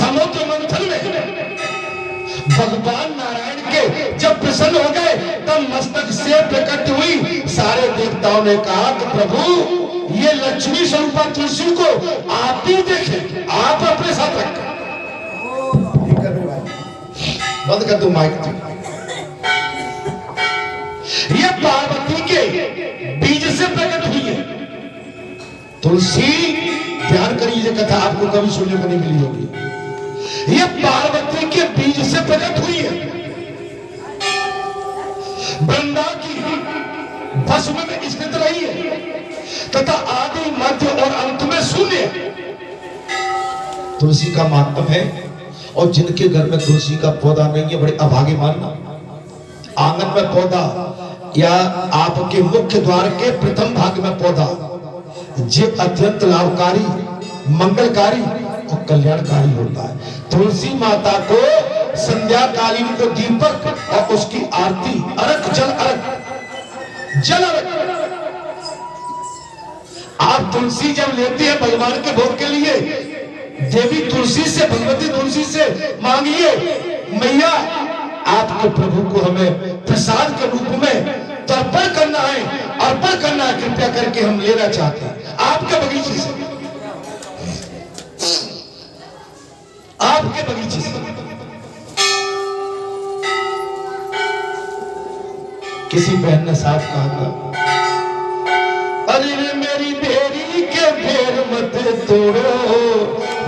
समुद्र मंथन में भगवान नारायण के जब प्रसन्न हो गए तब मस्तक से प्रकट हुई। सारे देवताओं ने कहा कि प्रभु ये लक्ष्मी स्वरूपा तुलसी को आप भी देखें, आप अपने साथ रखें। बंद कर दो माइक। ये पार्वती के बीज से प्रकट हुई है तुलसी। ध्यान करिए, ये कथा आपको कभी सुनने को नहीं मिली होगी। ये पार्वती के बीज से प्रकट हुई है। वृंदा की भस्म में स्थित रही है तथा आदि मध्य और अंत में शून्य। तुलसी का महात्म है, और जिनके घर में तुलसी का पौधा नहीं है बड़े अभागे मानना। आंगन में पौधा या आपके मुख्य द्वार के प्रथम भाग में पौधा, ये अत्यंत लाभकारी, मंगलकारी और कल्याणकारी होता है। तुलसी माता को संध्या कालीन को दीपक और उसकी आरती, अर्घ जल आप तुलसी जब लेती है भगवान के भोग के लिए, देवी तुलसी से, भगवती तुलसी से मांगिए, मैया आपके प्रभु को हमें प्रसाद के रूप में तर्पण करना है, अर्पण करना है, कृपया करके हम लेना चाहते हैं आपके बगीचे से, आपके बगीचे से। किसी बहन ने साथ कहा था, अरे मेरी भेरी के भेर मत तोड़ो,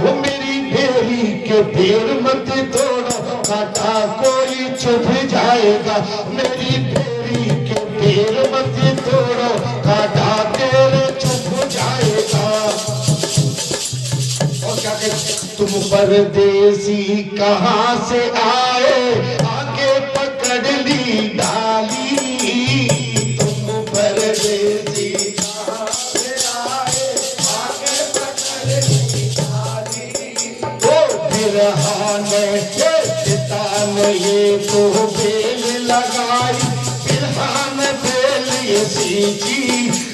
वो मेरी भेरी के भेर मत तोड़ो, काटा कोई चुभ जाएगा। मेरी भेरी के भेर मत तोड़ो, काटा तेरे चुभ जाएगा। और क्या कहते, तुम परदेसी कहाँ से आए, आके पकड़ ली डाली। तुम परदेसी कहाँ से आए, आके पकड़ ली डाली। ओ बिरहाने ये तो बेल लगाई, बिरहान बेल ये सींची।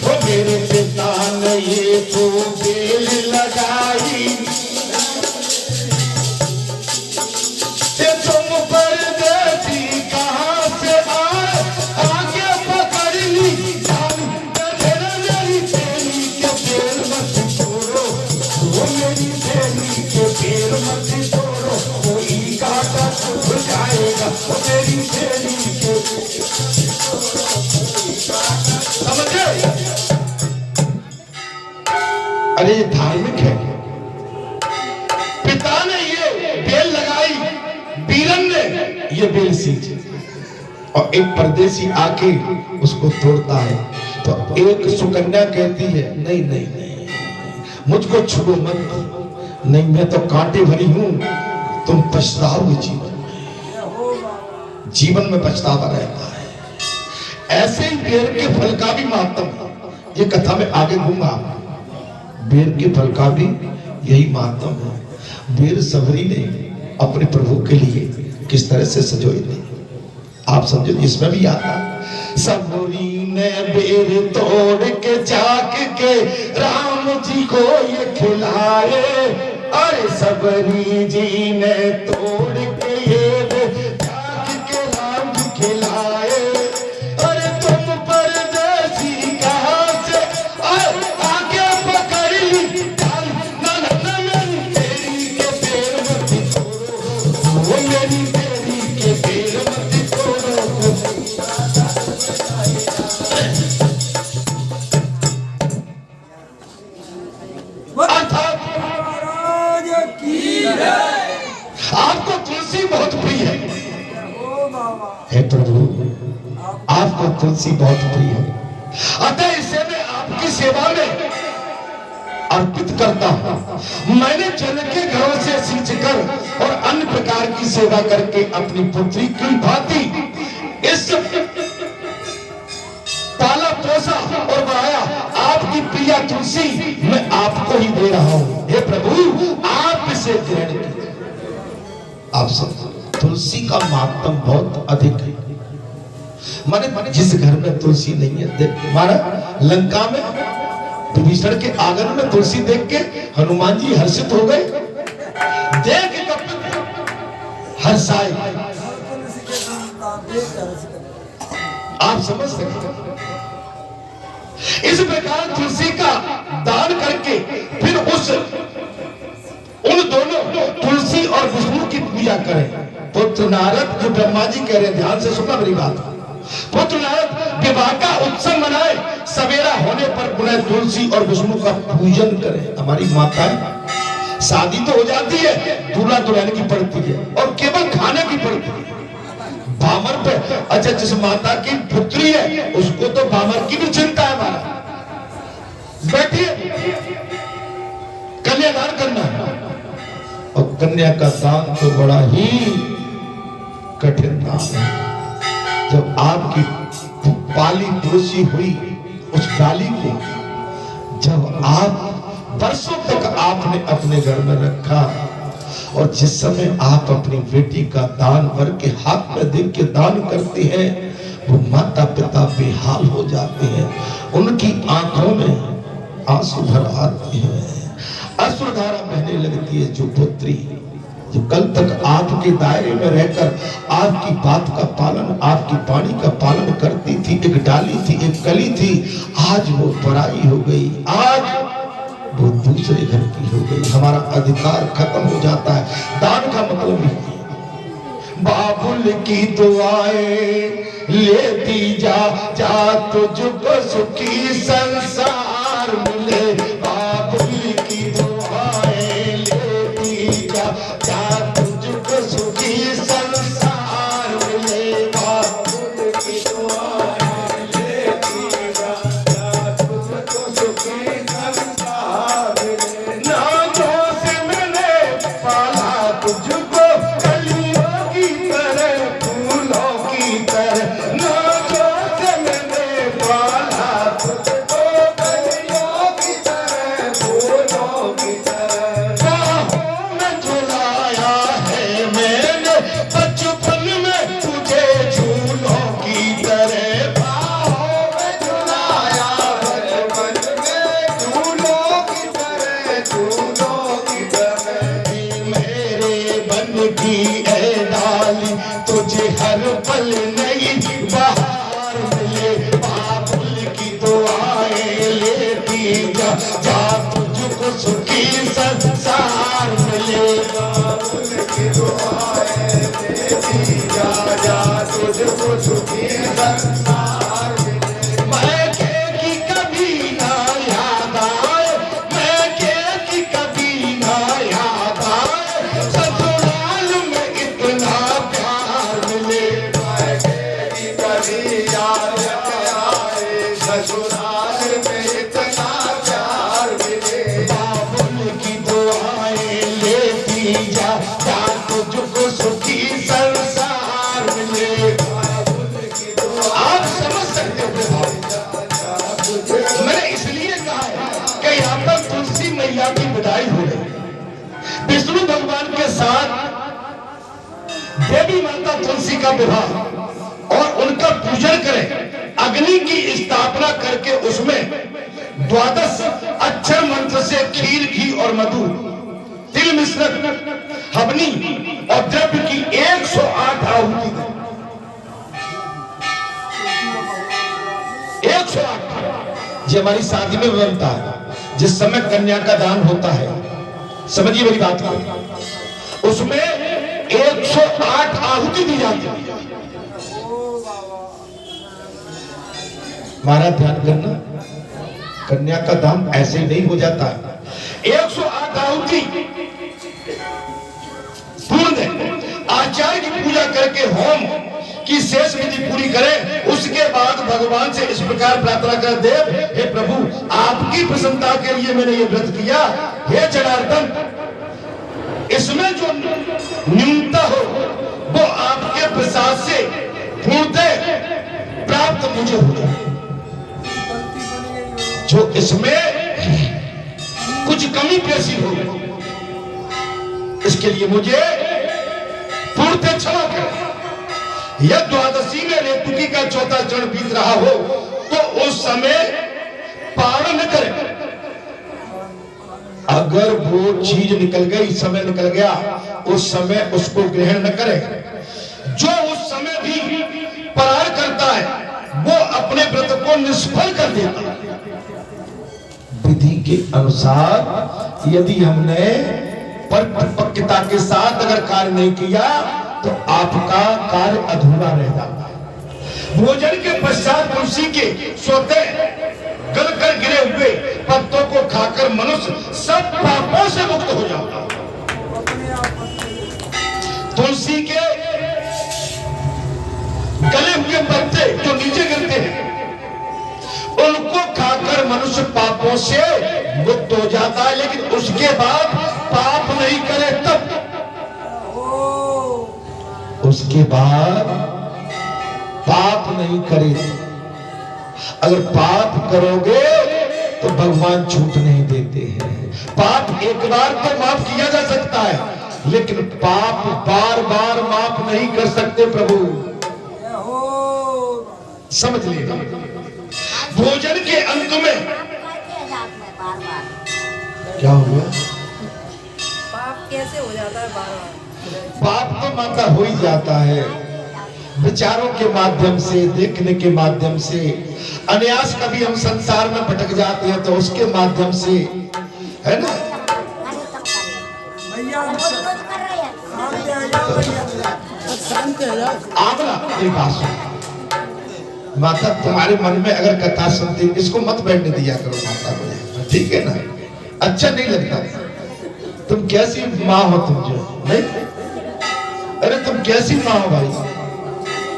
ओ मेरे पिता ने ये तो बेल लगाई। तुम परदेसी कहाँ से आए, आगे पकड़ ली डाली। मेरी बेली के पेड़ मत छोड़ो, वो मेरी बेली के पेड़ मत छोड़ो, कोई काटा छुप जाएगा। वो मेरी बेली के, समझे? अरे ये धार्मिक है। पिता ने ये बेल लगाई, बीरन ने ये बेल सींची, और एक परदेसी आके उसको तोड़ता है तो एक सुकन्या कहती है, नहीं नहीं नहीं, मुझको छुड़ो मत, नहीं मैं तो कांटे भरी हूं, तुम पछताओगे जीवन में पछतावा रहता है। ऐसे ही बेर के फल का भी महत्व है, ये कथा में आगे घूंगा। बेर के फल का भी यही महत्व है। बेर सबरी ने अपने प्रभु के लिए किस तरह से सजोई थी, आप समझो। इसमें भी आता, सबरी ने बेर तोड़ के चाक के राम जी को ये खिलाए। अरे सबरी जी ने तोड़ के ये चाक के राम जी खिलाए। अरे तुम परदेसी कहाँ से आगे पकड़ ली डाली। ना ना ना मेरी बेरी के पेड़ मत तोड़ो, वो मेरी बेरी के पेड़ मत तोड़ो। आपको तुलसी बहुत प्रिय है प्रभु, आपको तुलसी बहुत प्रिय है, अतः इसे मैं आपकी सेवा में अर्पित करता हूं। मैंने जन के घरों से सींचकर और अन्य प्रकार की सेवा करके अपनी पुत्री की भांति इस पाला पोसा और बढ़ाया। आपकी प्रिया तुलसी मैं आपको ही दे रहा हूं। हे प्रभु आप इसे ग्रहण कीजिए। आप सब तुलसी का महत्व बहुत अधिक है। माने जिस घर में तुलसी नहीं है, देख मारा लंका में विभीषण के आंगन में तुलसी देख के हनुमान जी हर्षित हो गए। देख हर्षाए। आप समझ सकते हैं। इस प्रकार तुलसी का दान करके फिर उन दोनों तुलसी और विष्णु की पूजा करें। पुत्र नारद, जो ब्रह्मा जी कह रहे हैं, ध्यान से सुनना मेरी बात। पुत्र नारद विवाह का उत्सव मनाए, सवेरा होने पर पुनः तुलसी और विष्णु का पूजन करें। हमारी माताएं शादी तो हो जाती है, दूल्हा दुल्हन की पड़ती है और केवल खाने की पड़ती है। बामर पे, अच्छा जिस माता की पुत्री है उसको तो बामर की भी चिंता है। हमारा बैठिए, कन्यादान करना है। और कन्या का दान तो बड़ा ही कठिन दान है। जब आपकी पाली पोसी हुई उस डाली को जब आप वर्षों तक आपने अपने घर में रखा, और जिस समय आप अपनी बेटी का दान भर के हाथ में देख के दान करते हैं, वो माता पिता बेहाल हो जाते हैं। उनकी आंखों में आंसू भर आते हैं, अश्रुधारा बहने लगती है। जो पुत्री जो कल तक आपके दायरे में रहकर आपकी बात का पालन, आपकी वाणी का पालन करती थी, एक डाली थी, एक कली थी, आज वो पराई हो गई, आज वो दूसरे घर की हो गई। हमारा अधिकार खत्म हो जाता है। दान का मतलब ही बाबुल की दुआएं लेती जा जा, तुझको सुखी संसार मिले। बाबुल की दुआएं लेती जा जा, तुझको सुखी संसार मिले। बाबुल की दुआएं लेती जा जा, तुझको सुखी संसार मिले। नाजों से मैंने पाला तुझको, कलियों की तरह, फूलों की तरह। नाजों से मैंने पाला तुझको, कलियों की तरह, फूलों की तरह। बाहों में झुलाया है मैंने बचपन में तुझे, झूलों की तरह। बाहों में झुलाया बचपन में झूलों की तरह, झूलों की तरह। मेरे बन की ए डाली, तुझे हर पल नई बहार मिले। बाबुल की दुआएं लेती जा जा, तुझको सुखी संसार मिले। बाबुल की दुआएं लेती जा जा, तुझको सुखी संसार मिले। मैं की कभी ना याद आए, मैं की कभी ना याद आए, ससुराल में इतना प्यार मिले। मैं की कभी याद आए, ससुराल में इतना प्यार मिले। बाबुल की दुआएं लेती जा जा, तुझको सुखी संसार मिले। बाबुल की दुआ, आप समझ सकते हो भाई। मैंने इसलिए कहा है कि यहाँ पर तुलसी मैया की विदाई हो रही। विष्णु भगवान के साथ देवी माता तुलसी का विवाह और उनका पूजन करें। अग्नि की स्थापना करके उसमें 12 अक्षर मंत्र से खीर, घी और मधु, तिल मिश्रित हवनी और द्रव्य की 108 आहुति दें। 108 ये हमारी शादी में बनता है। जिस समय कन्या का दान होता है, समझिए मेरी बात को, उसमें 108 आहुति दी जाती है। महाराज ध्यान करना, कन्या का दान ऐसे ही नहीं हो जाता है। 108 आहुति पूर्ण दें। आचार्य की पूजा करके होम की शेष विधि पूरी करें। उसके बाद भगवान से इस प्रकार प्रार्थना कर, देव हे प्रभु, आपकी प्रसन्नता के लिए मैंने ये व्रत किया। हे जनार्दन, इसमें जो न्यूनता हो वो आपके प्रसाद से पूर्णतः प्राप्त मुझे हो जाए। जो इसमें कुछ कमी पेशी हो, इसके लिए मुझे पूर्णतः क्षमा करें। यह द्वादशी में रेतुकी का चौथा चरण बीत रहा हो तो उस समय पारण न करें। अब अगर वो चीज निकल गई, समय निकल गया, उस समय उसको ग्रहण न करे। जो उस समय भी परार करता है वो अपने व्रत को निष्फल कर देता है। विधि के अनुसार यदि हमने परिपक्वता के साथ अगर कार्य नहीं किया तो आपका कार्य अधूरा रह जाता है। भोजन के पश्चात तुलसी के स्वतः गल कर गिरे हुए पत्तों को खाकर मनुष्य सब पापों से मुक्त हो जाता है। तुलसी के गले हुए पत्ते जो नीचे गिरते हैं उनको खाकर मनुष्य पापों से मुक्त हो जाता है, लेकिन उसके बाद पाप नहीं करे तब, उसके बाद पाप नहीं करे। अगर पाप करोगे तो भगवान छूट नहीं देते हैं। पाप एक बार तो माफ किया जा सकता है, लेकिन पाप बार बार माफ नहीं कर सकते प्रभु, समझ लीजिए। भोजन के अंत में क्या हो गया? पाप कैसे हो जाता है बार बार? पाप तो माता हो ही जाता है, विचारों के माध्यम से, देखने के माध्यम से। अनायास कभी हम संसार में भटक जाते हैं तो उसके माध्यम से, है ना। आमला एक बात सुन माता, तुम्हारे मन में अगर कथा सुनती, इसको मत बैठने दिया करो माता को, ठीक है ना। अच्छा नहीं लगता। तुम कैसी माँ हो तुम जो नहीं, अरे तुम कैसी माँ हो भाई,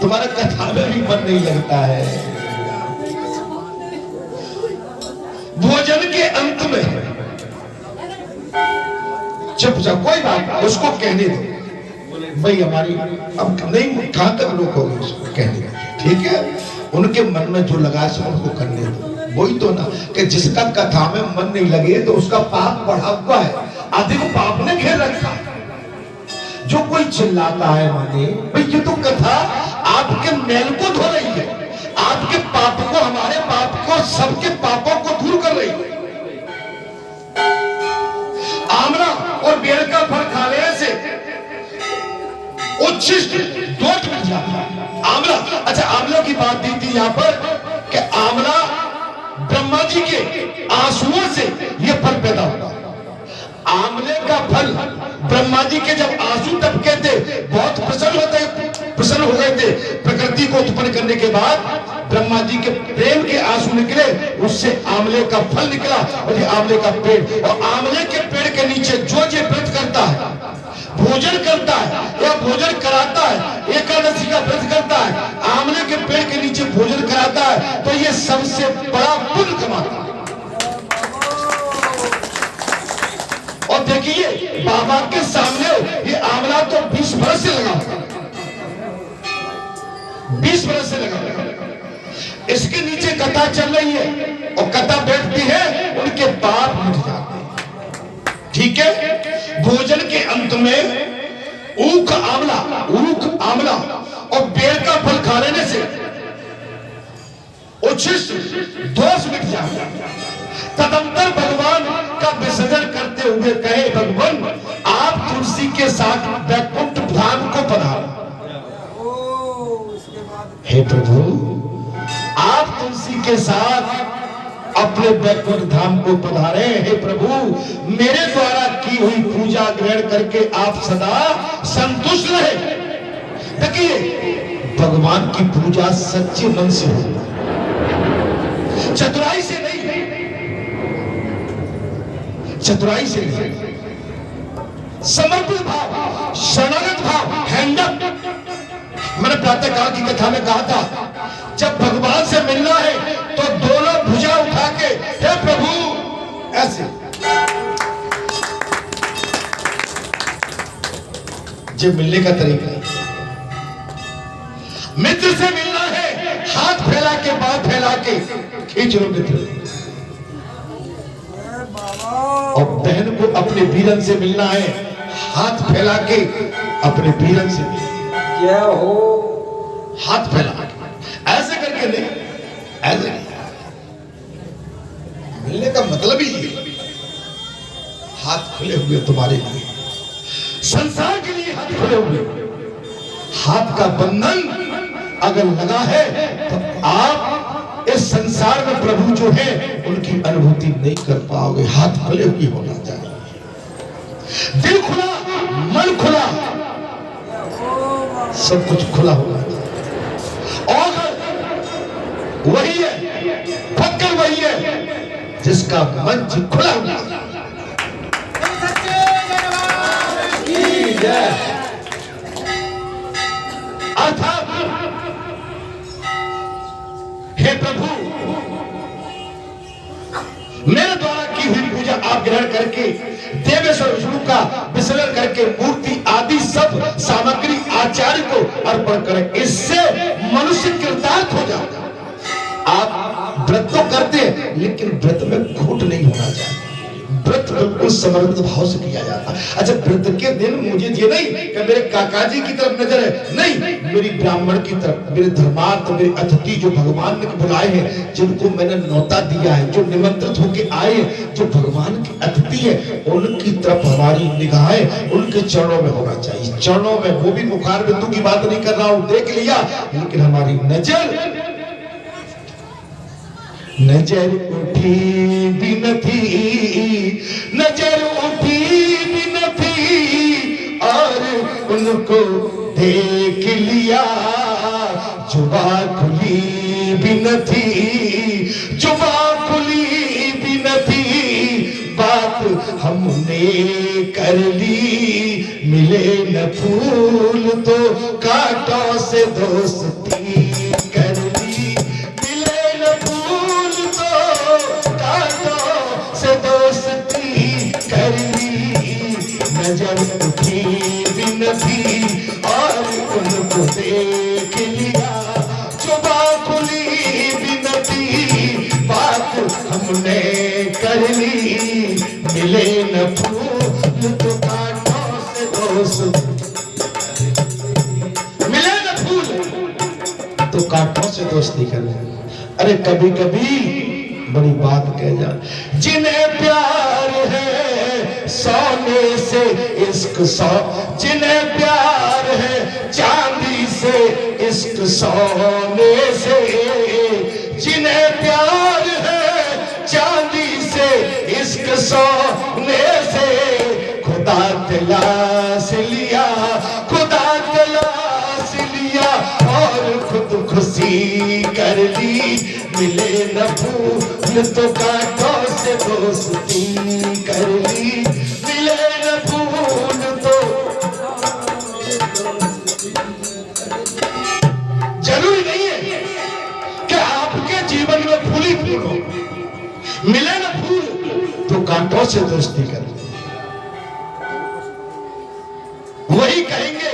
तुम्हारा कथा में भी मन नहीं लगता है। भोजन के अंत में चुपचाप कोई बात उसको कहने दो भाई, हमारी अब नहीं, कहां तक रोकोगे उसको कहने दो, ठीक है। उनके मन में जो लगा सो उनको करने दो। वही तो ना कि जिसका कथा में मन नहीं लगे तो उसका पाप बढ़ा हुआ है, अधिक पाप ने घेर रखा है। जो कोई चिल्लाता है माने भाई ये तो कथा आपके मैल को धो रही है, आपके पाप को, हमारे पाप को, सबके पापों को दूर कर रही है। आमला और बेर का फल खाने से उच्छिष्ट दोष मिट जाता है। आमला, अच्छा आमला की बात दी थी यहाँ पर कि आमला ब्रह्मा जी के आंसुओं से ये फल पैदा होता है। आमले का फल ब्रह्मा जी के जब आंसू टपके थे, बहुत प्रसन्न हो गए थे। प्रकृति को उत्पन्न करने के बाद ब्रह्मा जी के प्रेम के आंसू निकले, उससे आमले का फल निकला और ये आमले का पेड़। और आमले के पेड़ के नीचे जो ये व्रत करता है, भोजन करता है या भोजन कराता है, एकादशी का व्रत करता है, आमले के पेड़ के नीचे भोजन कराता है, तो ये सबसे बड़ा पुण्य कमाता है। और देखिए बाबा के सामने ये आमला तो 20 बरस से लगा, 20 बरस से लगा। इसके नीचे कथा चल रही है और कथा बैठती है, उनके पाप मिट जाते हैं, ठीक है। भोजन के अंत में ऊख आमला और बेर का फल खा लेने से उच्छिष्ट दोष मिट जाता है। तदंतर भगवान का विसर्जन करते हुए कहे, भगवान आप तुलसी के साथ वैकुंठ धाम को पधारो। हे प्रभु आप तुलसी के साथ अपने वैकुंठ धाम को पधारे। हे प्रभु मेरे द्वारा की हुई पूजा ग्रहण करके आप सदा संतुष्ट रहे। देखिए भगवान की पूजा सच्चे मन से होती है, चतुराई से नहीं, चतुराई से नहीं, समर्पित भाव, शरणागत भाव, हैंडअप। मैंने प्रातः काल की कथा में कहा था, जब भगवान से मिलना है तो दोनों भुजा उठा के हे प्रभु ऐसे, जब मिलने का तरीका है। मित्र से मिलना है हाथ फैला के, बात फैला के खींच लो मित्र। और बहन को अपने वीरन से मिलना है हाथ फैला के, अपने वीरन से क्या हो, हाथ फैला के, ऐसे करके नहीं, ऐसे नहीं। मिलने का मतलब ही हाथ खुले हुए तुम्हारे लिए, संसार के लिए हाथ खुले हुए। हाथ का बंधन अगर लगा है तो आप इस संसार में प्रभु जो है उनकी अनुभूति नहीं कर पाओगे। हाथ खुले हुए होना चाहिए, दिल खुला, मन खुला, सब कुछ खुला होना चाहिए। और वही है, फक्र वही है जिसका मन खुला हुआ। अर्थात हे प्रभु, मेरे द्वारा की हुई पूजा आप ग्रहण करके देवेश्वर विष्णु का विसर्जन करके मूर्ति आदि सब सामग्री आचार्य को अर्पण करें, इससे मनुष्य कृतार्थ हो जाता। आप व्रत तो करते हैं लेकिन व्रत में खोट नहीं होना चाहिए। व्रत बिल्कुल समर्पित भाव से किया जाता है। अच्छा, व्रत के दिन मुझे ये नहीं कि मेरे काका जी की तरफ नजर है, नहीं, मेरी ब्राह्मण की तरफ, मेरे धर्मार्थ, मेरे अतिथि जो भगवान ने बुलाए हैं, जिनको मैंने न्योता दिया है, जो निमंत्रित होके आए हैं, जो भगवान के अतिथि है, उनकी तरफ हमारी निगाहें उनके चरणों में होना चाहिए। चरणों में, वो भी मुखार बिंदु की बात नहीं कर रहा हूं, देख लिया, लेकिन हमारी नजर उठी भी न थी, नजर उठी भी न थी, और उनको देख लिया, जुबान खुली भी न थी, जुबान खुली भी न थी, बात हमने कर ली, मिले न फूल तो कांटों से दोस्ती कर ली, मिले न फूल तो कांटों से दोस्ती कर ली, नजर उठी भी न थी और उनको देख लिया, जुबान खुली भी न थी, बात हमने कर ली, मिले न फूल तो कांटों से दोस्ती, मिले न फूल तो कांटों से दोस्ती कर ले। अरे कभी कभी बड़ी बात कह जा, जिन्हें प्यार है सोने से इश्क सौ, जिन्हें प्यार है चांदी से इश्क सोने से, जिन्हें प्यार है चांदी से इश्क सोने से, खुदा तलाश लिया, खुदा तलाश लिया और खुद खुशी कर ली, मिले न फूल तो कांटों से दोस्ती कर ली, मिले न फूल तो। जरूरी नहीं है कि आपके जीवन में फूल ही फूल हो, मिले न फूल तो कांटों से दोस्ती कर ली। वही कहेंगे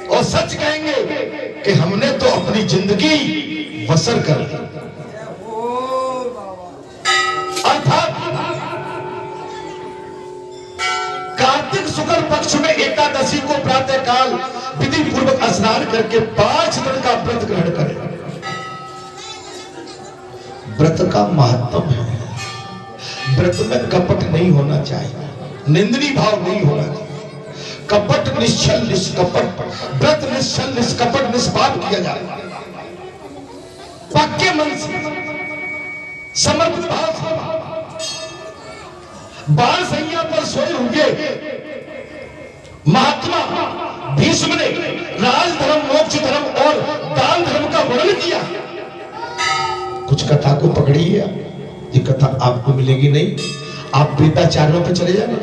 और सच कहेंगे कि हमने तो अपनी जिंदगी बसर कर ली। अर्थात कार्तिक शुक्ल पक्ष में एकादशी को प्रातः काल विधि पूर्वक स्नान करके 5 दिन का व्रत ग्रहण करें। व्रत का महत्व है, व्रत में कपट नहीं होना चाहिए, निंदनीय भाव नहीं होना चाहिए, कपट निश्चल निष्कपट, व्रत निश्चल निष्कपट निष्पाप किया जाए, पक्के मन से, समर्पित भाव से। बाण सैया पर सोए हुए महात्मा भीष्म ने राज धर्म, मोक्ष धर्म और दान धर्म का वर्णन किया। कुछ कथा को पकड़िए, ये कथा आपको मिलेगी नहीं, आप वेदाचार्यों पे चले जाना,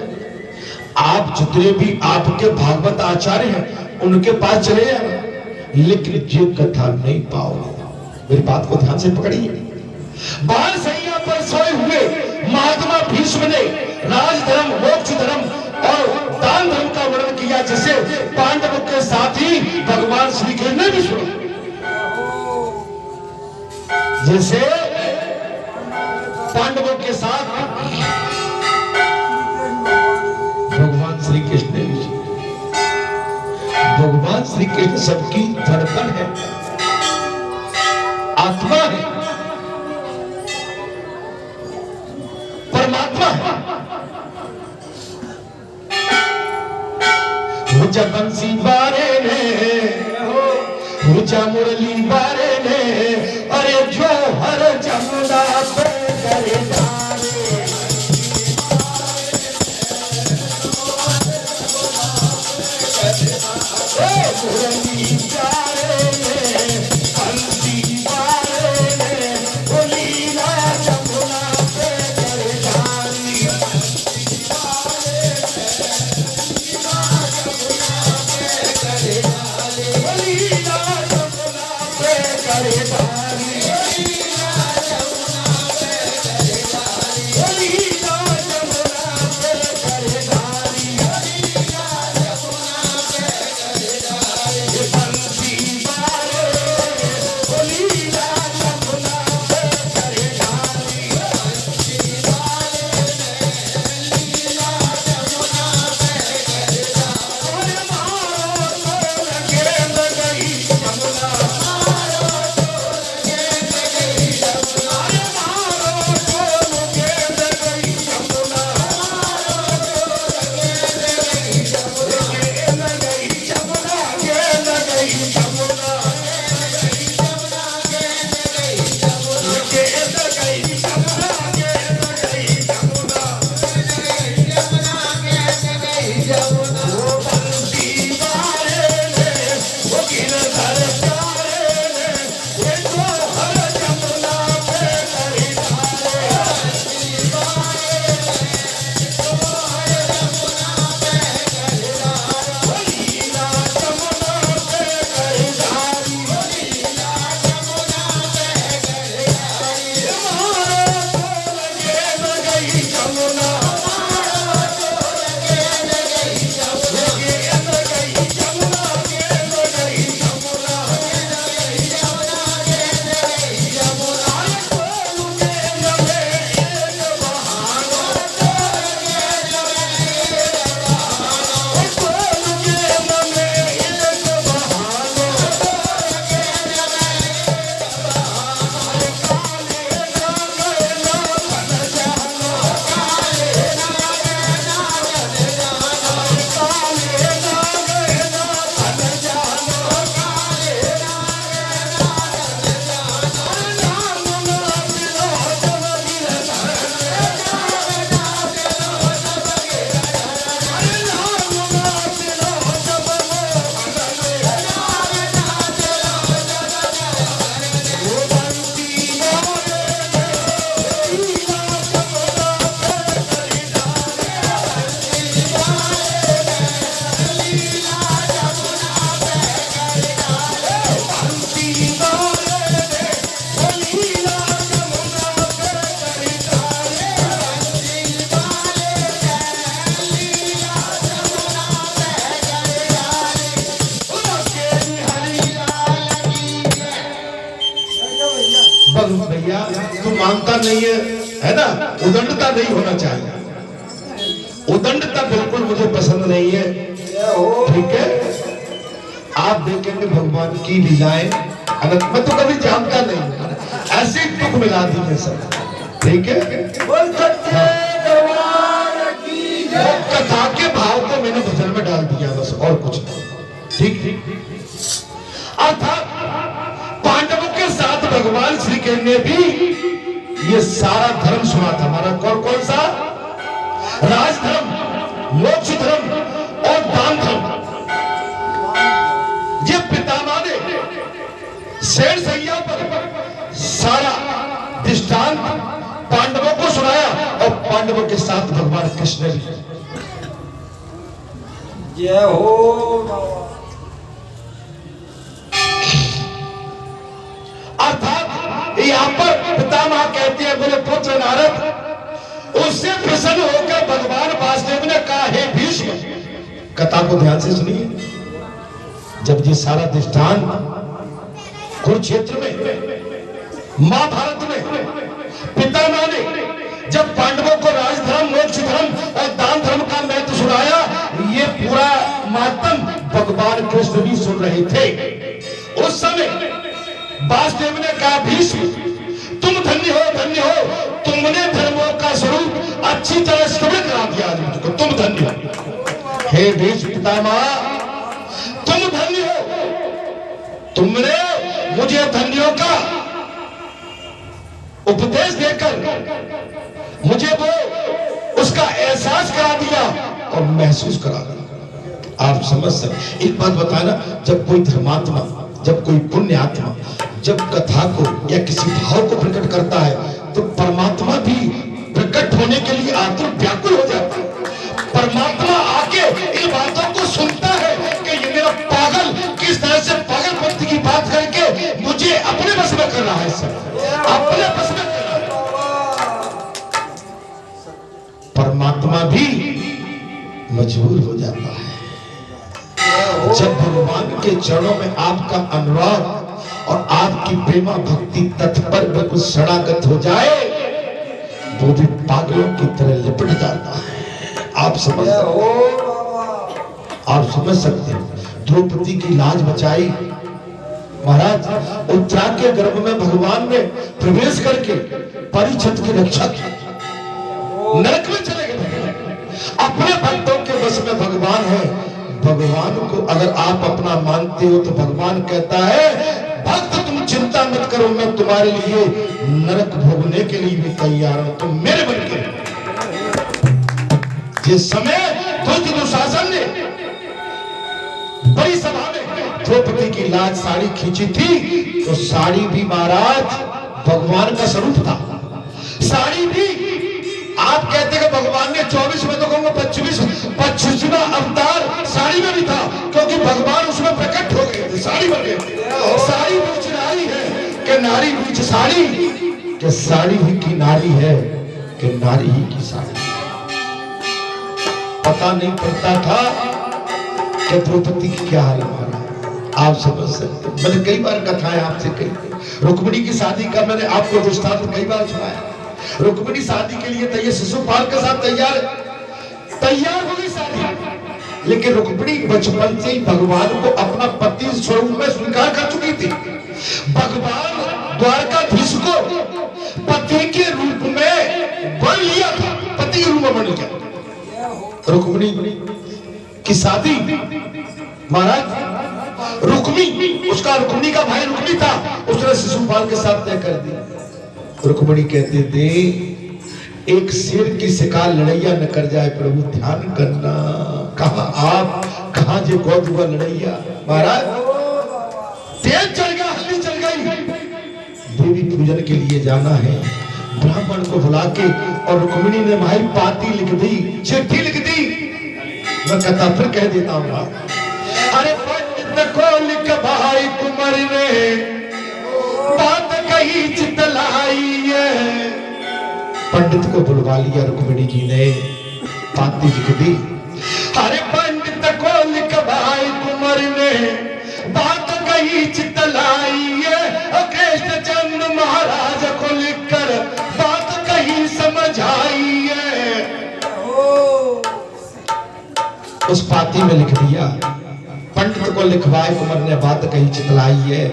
आप जितने भी आपके भागवत आचार्य हैं उनके पास चले जाना, लेकिन ये कथा नहीं पाओगे। मेरी बात को ध्यान से पकड़िए। बाण सैया पर सोए हुए महात्मा भीष्म ने राज धर्म, मोक्ष धर्म और दान धर्म का वर्णन किया, जिसे पांडवों के साथ ही भगवान श्री कृष्ण ने भी सुना। जैसे पांडवों के साथ भगवान श्री कृष्ण ने भी सुना। भगवान श्री कृष्ण सबकी धड़कन है, आत्मा है, परमात्मा है। ऊंचा बंसी बारे ने, ऊंचा मुरली बारे ने, अरे जो हर जमुना पे करे नारे। मुरली बारे ने, बंसी बारे ने, वो लीला जमुना पे करे नारी। भैया तू मानता नहीं है ना, उदंडता नहीं होना चाहिए, उदंडता बिल्कुल मुझे पसंद नहीं है। ठीक है, आप देखेंगे भगवान की लीलाएं अनंत, मैं तो कभी जानता नहीं, ऐसे तुक मिला दी है सब। ठीक है, कथा के भाव को मैंने भजन में डाल दिया बस, और कुछ नहीं। ठीक ठीक, अर्थात पांडवों के साथ भगवान श्री कृष्ण ने भी ये सारा धर्म सुना था हमारा। कौन कौन सा? राजधर्म, मोक्ष धर्म और दान धर्म। ये पितामह ने शेर सैया पर सारा दृष्टांत पांडवों को सुनाया, और पांडवों के साथ भगवान कृष्ण ने। जय हो। अर्थात यहाँ पर पितामह कहते हैं मेरे पुत्र नारद, उससे प्रसन्न होकर भगवान वासुदेव ने कहा, हे भीष्म, कथा को ध्यान से सुनिए। जब ये सारा दृष्टांत कुरुक्षेत्र में, महाभारत में पितामह ने जब पांडवों को राजधर्म, मोक्ष धर्म और दान धर्म का महत्व सुनाया, ये पूरा मातम भगवान कृष्ण भी सुन रहे थे। उस समय वासुदेव ने कहा, भीष्म तुम धन्य हो, धन्य हो, तुमने धर्मों का स्वरूप अच्छी तरह श्रवण करा दिया तुम धन्य हो। हे भीष्म पितामह, तुम धन्य हो, तुमने मुझे धन्यों का उपदेश देकर मुझे वो उसका एहसास करा दिया और महसूस करा दिया। आप समझ सकते। एक बात बताए ना, जब कोई धर्मात्मा, जब कोई पुण्य आत्मा जब कथा को या किसी भाव को प्रकट करता है तो परमात्मा भी प्रकट होने के लिए आतुर व्याकुल हो जाता है। परमात्मा आके इन बातों को सुनता है कि ये मेरा पागल किस तरह से पागलपंथी की बात करके मुझे अपने बस में कर रहा है, सब अपने बस में कर रहा है। परमात्मा भी मजबूर हो जाता है जब भगवान के चरणों में आपका अनुराग और आपकी प्रेमा भक्ति तत्पर बिल्कुल शरणागत हो जाए, वो भी पागलों की तरह लिपट जाता है। आप समझ सकते हो। द्रौपदी की लाज बचाई महाराज, उत्तरा के गर्भ में भगवान ने प्रवेश करके परिछत की रक्षा की, नरक में चले गए। अपने भक्तों के बस में भगवान है। भगवान को अगर आप अपना मानते हो तो भगवान कहता है भक्त तुम चिंता मत करो, मैं तुम्हारे लिए नरक भोगने के लिए भी तैयार हूं, तुम मेरे बन के। जिस समय दुशासन ने बड़ी सभा में द्रौपदी की लाज साड़ी खींची थी तो साड़ी भी महाराज भगवान का स्वरूप था। साड़ी भी आप कहते हैं भगवान ने 24 में तो कहूंगा 25वां अवतार साड़ी में भी था, क्योंकि भगवान उसमें प्रकट हो गए थे, साड़ी बन गए थे। साड़ी बीच नारी है कि नारी बीच साड़ी, कि साड़ी ही की नारी है कि नारी ही की साड़ी। पता नहीं पड़ता था कि द्रौपदी की क्या हाल हमारा, आप समझ सकते। मैंने कई बार कथाएं आपसे कही, रुक्मिणी की शादी का मैंने आपको दृष्टांत कई बार सुनाया। रुक्मिणी शादी के लिए तैयार, शिशुपाल के साथ तैयार हो गई शादी, लेकिन रुक्मिणी बचपन से ही भगवान को अपना पति स्वरूप में स्वीकार कर चुकी थी। भगवान द्वारकाधीश को पति के रूप में बन लिया था, पति के रूप में बन गया। रुक्मिणी की शादी महाराज रुक्मिणी का भाई रुक्मी था, उसने शिशुपाल के साथ तय कर दिया। रुक्मिणी कहते थे एक शेर की शिकार लड़ैया न कर जाए, प्रभु ध्यान करना। कहा आप, कहा जे गौद हुआ लड़ैया। महाराज तेज चल गया, हल्दी चल गई, देवी पूजन के लिए जाना है। ब्राह्मण को बुला के और रुक्मिणी ने भाई पाती लिख दी, चिट्ठी लिख दी। मैं कथा फिर कह देता हूँ। अरे पंडित को लिख भाई कुंवर ने बात कही चितलाई है। पंडित को बुलवा लिया रुक्मिणी जी ने, पाती लिख दी। अरे पंडित को लिख भाई कुंवर ने बात कही चितलाई है। कृष्ण चंद्र महाराज को लिखकर बात कही समझाई है। उस पाती में लिख दिया, पंडित को लिखवाए कुंवर ने बात कही चितलाई है,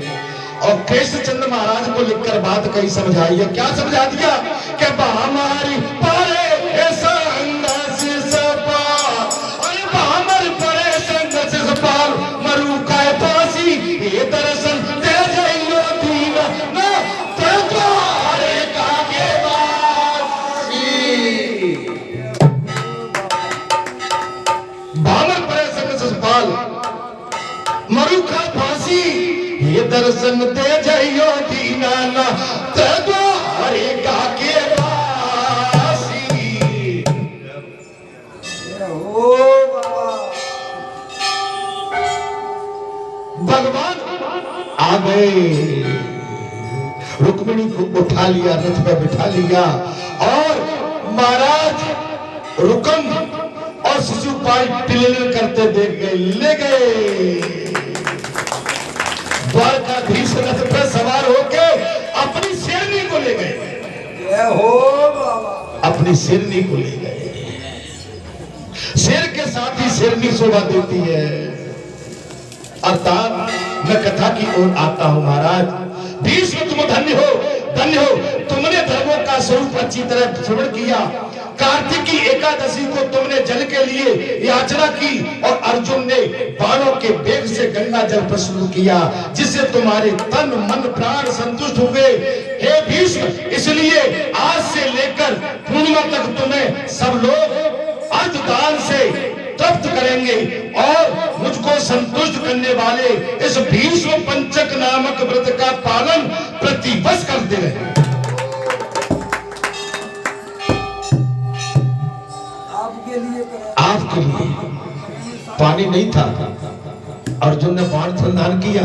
और कृष्ण चंद्र महाराज को लिखकर बात कही समझाई है। क्या समझा दिया कि हमारी पारे संग से सपाल, अरे हमारे परे संग से सपाल मरु का फांसी, ये दर्शन दे जाइयो दीना ना ते द्वारे का के वासी। हमारे परे संग से सपाल मरु का फांसी, ये दर्शन दे जाइयो दीनाना ते द्वारे का के वासी। भगवान आ गए, रुक्मिणी को उठा लिया, रथ पे बिठा लिया, और महाराज रुकम और शिशुपाल टिलर करते देख गए, ले गए। द्वारकाधीश रथ पर सवार होके अपनी शेरनी को ले गए। अपनी शेरनी को ले गए। शेर के साथ ही शेरनी शोभा देती है। अर्थात मैं कथा की ओर आता हूं। महाराज भीष्म तुम धन्य हो, धन्य हो, तुमने धर्मों का स्वरूप अच्छी तरह श्रवण किया। कार्तिकी एकादशी को तुमने जल के लिए याचना की और अर्जुन ने बाणों के वेग से गंगा जल प्रस्तुत किया, जिससे तुम्हारे तन मन प्राण संतुष्ट हुए। हे भीष्म, इसलिए आज से लेकर पूर्णिमा तक तुम्हें सब लोग अर्धदान से तृप्त करेंगे और मुझको संतुष्ट करने वाले इस भीष्म पंचक नामक व्रत का पालन प्रतिवर्ष करते रहे। आपके लिए पानी नहीं था, अर्जुन ने बाण संधान किया,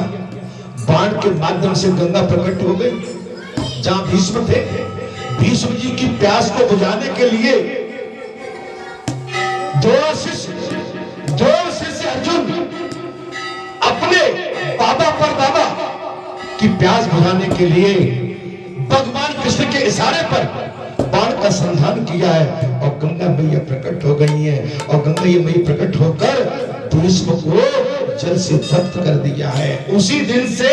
बाण के माध्यम से गंगा प्रकट हो गई। जहां भीष्म थे, भीष्म जी की प्यास को बुझाने के लिए दो शिष्य अर्जुन अपने बाबा पर बाबा की प्यास बुझाने के लिए भगवान कृष्ण के इशारे पर बाण का संधान किया है और गंगा मैया प्रकट हो गई है और गंगा मैया प्रकट होकर भीष्म को जल से तृप्त कर दिया है। उसी दिन से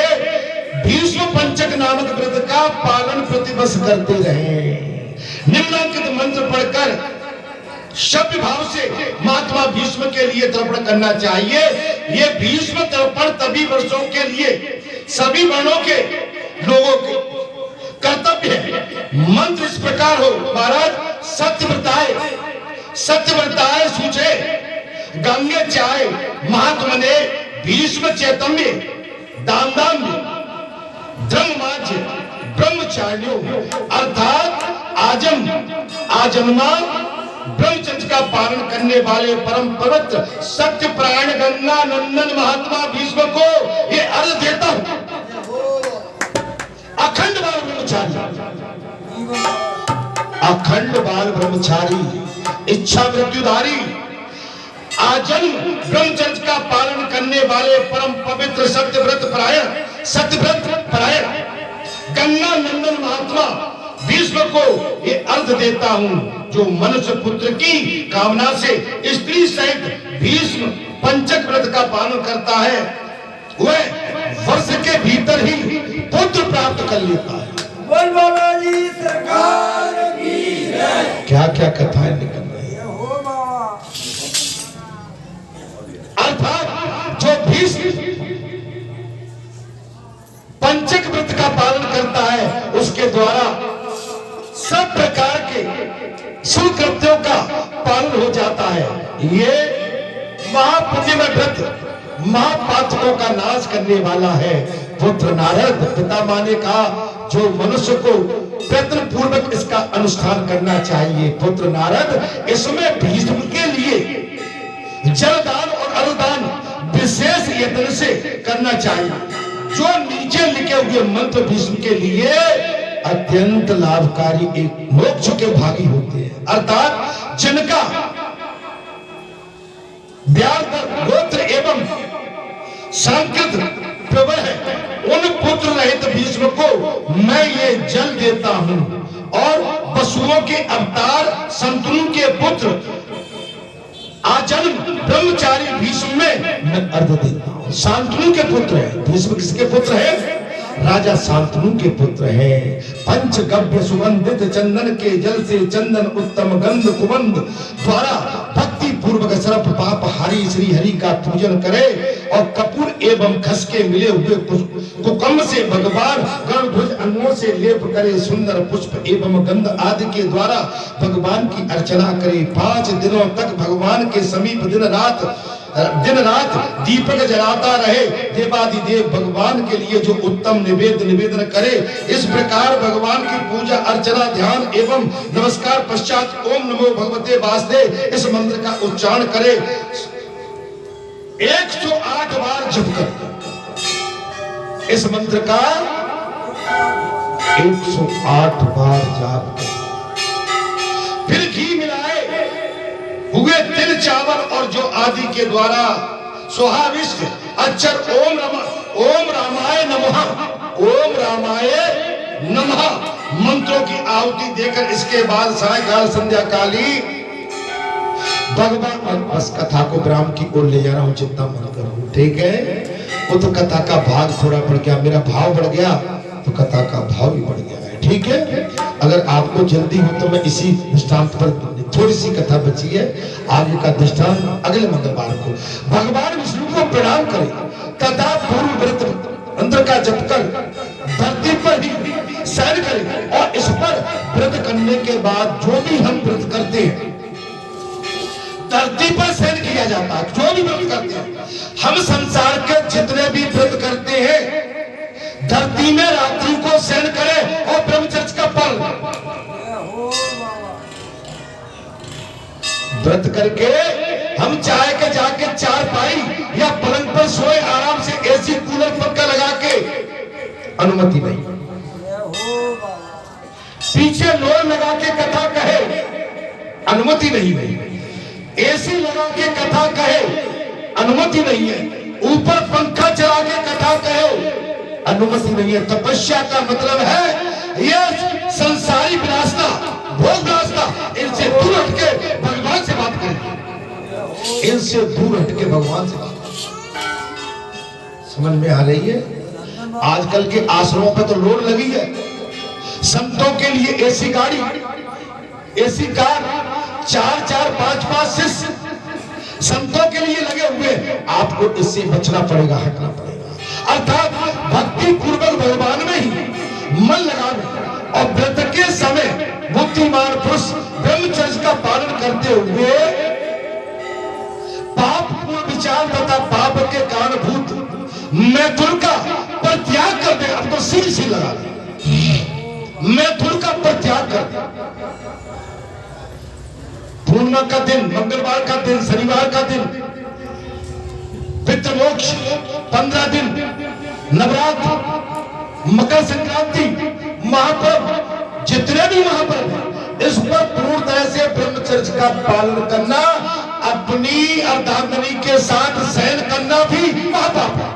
भीष्म पंचक नामक व्रत का पालन प्रतिवर्ष करते रहे। निम्नांकित मंत्र पढ़कर शब्द भाव से महात्मा भीष्म के लिए तर्पण करना चाहिए। ये भीष्म तर्पण तभी वर्षों के लिए सभी वर्णों के लोगों को कर्तव्य है। मंत्र इस प्रकार हो, महाराज सत्यव्रताय सूचे गंगे चाय महात्मने भीष्म चैतन्य दाम धर्ममाज्य ब्रह्मचार्यो, अर्थात आजन्मा ब्रह्मचर्य का पालन करने वाले परम पवित्र सत्य प्राण गंगा नंदन महात्मा भीष्म को ये अर्घ देता हूं। अखंड बाल ब्रह्मचारी इच्छा मृत्युधारी आजन्म ब्रह्मचर्य का पालन करने वाले परम पवित्र सत्यव्रत परायण गंगा नंदन महात्मा भीष्म को ये अर्घ देता हूं, जो मनुष्य पुत्र की कामना से स्त्री सहित भीष्म पंचक व्रत का पालन करता है, वह वर्ष के भीतर ही पुत्र प्राप्त कर लेता है। बोल बाबा जी सरकार की जय। क्या क्या कथाएं निकल रही है। हो बाबा। अर्थात जो भीष्म पंचक व्रत का पालन करता है, उसके द्वारा सब प्रकार के शुभ कृत्यों का पालन हो जाता है। ये महापुण्यमय व्रत महापातकों का नाश करने वाला है। पुत्र नारद पिता माने कहा, जो मनुष्य को प्रयत्न पूर्वक इसका अनुष्ठान करना चाहिए। पुत्र नारद, इसमें भीष्म के लिए जलदान और अनुदान विशेष यत्न से करना चाहिए। जो नीचे लिखे हुए मंत्र भीष्म के लिए अत्यंत लाभकारी एक मोक्ष के भागी होते हैं, अर्थात जिनका गोत्र एवं सांकृत प्रबल है, उन पुत्र रहित भीष्म को मैं ये जल देता हूं और पशुओं के अवतार संतनु के पुत्र आजन्म ब्रह्मचारी भीष्म में मैं अर्घ देता हूं। शांतनु के पुत्र है भीष्म, किसके पुत्र है? राजा शांतनु के पुत्र है। पंचगव्य सुगंधित चंदन के जल से चंदन उत्तम गंध कुबंध द्वारा भक्ति पूर्वक सर्व पाप हारी श्री हरि का पूजन करे और कपूर एवं खस के मिले हुए कुकम्भ से भगवान गणध्वज अंगों से लेप करे, सुंदर पुष्प एवं गंध आदि के द्वारा भगवान की अर्चना करे। 5 दिनों तक भगवान के समीप दिन रात दीपक जलाता रहे। देवादिदेव भगवान के लिए जो उत्तम निवेदन करे। इस प्रकार भगवान की पूजा अर्चना ध्यान एवं नमस्कार पश्चात ओम नमो भगवते वासुदेव इस मंत्र का उच्चारण करे। 108 बार जप कर इस मंत्र का 108 बार जाप कर, फिर घी मिलाए हुए तिल चावल और जो आदि के द्वारा स्वाहाविष्ट अक्षर ओम रामाय नमः मंत्रों की आहुति देकर इसके बाद सायकाल संध्या काली भगवान, बस कथा को विराम की ओर ले जा रहा हूं, चिंता मत करो, ठीक है। वो तो कथा का भाग थोड़ा बढ़ गया, मेरा भाव बढ़ गया तो कथा का भाव भी बढ़ गया है, ठीक है। अगर आपको जल्दी हो तो मैं इसी दृष्टांत पर थोड़ी सी कथा बची है, आगे का दृष्टांत अगले मंगलवार को। भगवान विष्णु को प्रणाम करें तथा पूर्व व्रत मंत्र का जप कर धरती पर ही शयन करें, और इस पर व्रत करने के बाद जो भी हम व्रत करते हैं धरती पर शयन किया जाता है। जो भी व्रत करते हैं, हम संसार के जितने भी व्रत करते हैं धरती में रात्रि को शयन करें और ब्रह्मचर्य का फल व्रत करके हम चाहे के जाके चार पाई या पलंग पर सोए आराम से, एसी कूलर पंखा लगा के, अनुमति नहीं। पीछे लोल लगा के कथा कहे, अनुमति नहीं है। एसी लगा के कथा कहे, अनुमति नहीं है। ऊपर पंखा चला के कथा कहे, अनुमति नहीं है। तपस्या का मतलब है यह संसारी विलासना, भोग विलासना, इनसे दूर हटके भगवान से बात करें, इनसे दूर हटके भगवान से बात करें। समझ में आ रही है? आजकल के आश्रमों पे तो लोड लगी है। संतों के लिए एसी गाड़ी, एसी कार, 4-4, 5-5 शिष्य संतों के लिए लगे हुए। आपको इससे बचना पड़ेगा, हटना पड़ेगा। अर्थात भक्ति पूर्वक भगवान में ही मन लगाना, और व्रत के समय बुद्धिमान पुरुष ब्रह्मचर्य का पालन करते हुए पाप पूर्ण विचार तथा पाप के कारणभूत मैथुन का परित्याग कर दे। अब तो सिर से लगा दे, मैथुन का परित्याग कर दे। पूर्णिमा का दिन, मंगलवार का दिन, शनिवार का दिन, पितृमोक्ष 15 दिन, नवरात्र, मकर संक्रांति, महापर्व, जितने भी महापर्व हैं, इस पर पूर्ण तरह से ब्रह्मचर्य का पालन करना, अपनी अर्धांगिनी के साथ शयन करना भी महापाप है।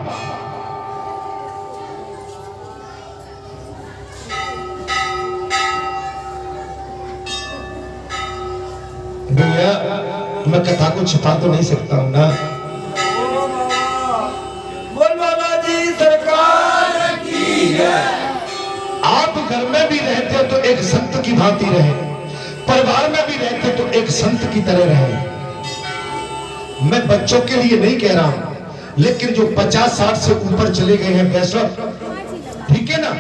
भैया मैं कथा को छिपा तो नहीं सकता हूं ना। बोल बाबा जी सरकार की जय। आप घर में भी रहते तो एक संत की भांति रहे, परिवार में भी रहते तो एक संत की तरह रहे। मैं बच्चों के लिए नहीं कह रहा हूं, लेकिन जो 50-60 से ऊपर चले गए हैं वैष्णव, ठीक है ना,